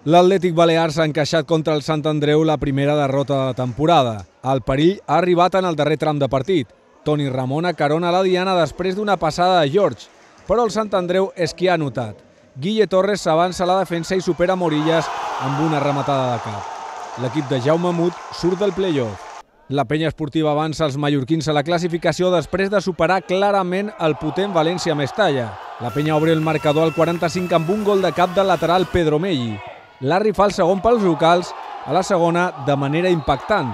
L'Atlètic Balear s'ha encaixat contra el Sant Andreu la primera derrota de la temporada. El perill ha arribat en el darrer tram de partit. Toni Ramon acarona la diana després d'una passada de George, però el Sant Andreu és qui ha anotat. Guille Torres s'avança a la defensa i supera Morillas amb una rematada de cap. L'equip de Jaume Mut surt del play-off. La penya esportiva avança als mallorquins a la classificació després de superar clarament el potent València-Mestalla. La penya obre el marcador al 45 amb un gol de cap del lateral Pedro Melli. Larry fa el segon pels locals, a la segona de manera impactant.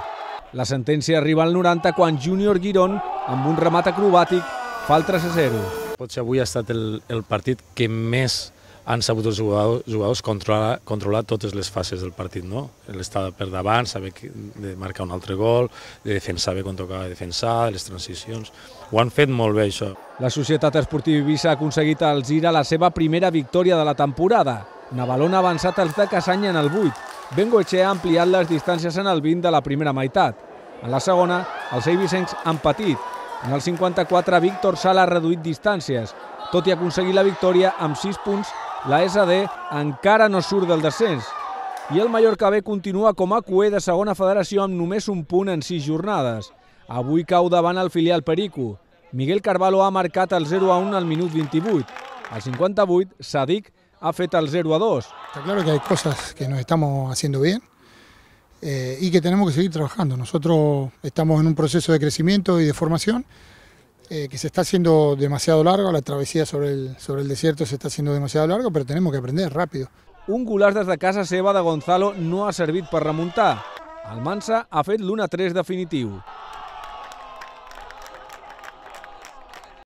La sentència arriba al 90 quan Júnior Girón, amb un remat acrobàtic, fa el 3-0. Potser avui ha estat el partit que més han sabut els jugadors controlar totes les fases del partit, no? L'estar per davant, saber de marcar un altre gol, de defensar bé quan tocava defensar, de les transicions. Ho han fet molt bé, això. La Societat Esportiva Eivissa ha aconseguit al Zira la seva primera victòria de la temporada. Navalón ha avançat els de Cassany en el 8. Bengoetxea ha ampliat les distàncies en el 20 de la primera meitat. En la segona, els eivissencs han patit. En el 54, Víctor Sala ha reduït distàncies. Tot i aconseguir la victòria amb 6 punts, la SD encara no surt del descens. I el Mallorca B continua com a cuer de segona federació amb només un punt en 6 jornades. Avui cau davant el filial Perico. Miguel Carvalho ha marcat el 0-1 al minut 28. Al 58, Sadik ha fet el 0-2. Está claro que hay cosas que nos estamos haciendo bien y que tenemos que seguir trabajando. Nosotros estamos en un proceso de crecimiento y de formación que se está haciendo demasiado largo, la travesía sobre el desierto se está haciendo demasiado largo, pero tenemos que aprender rápido. Un golaç des de casa seva de Gonzalo no ha servit per remuntar. El Mansa ha fet l'1-3 definitiu.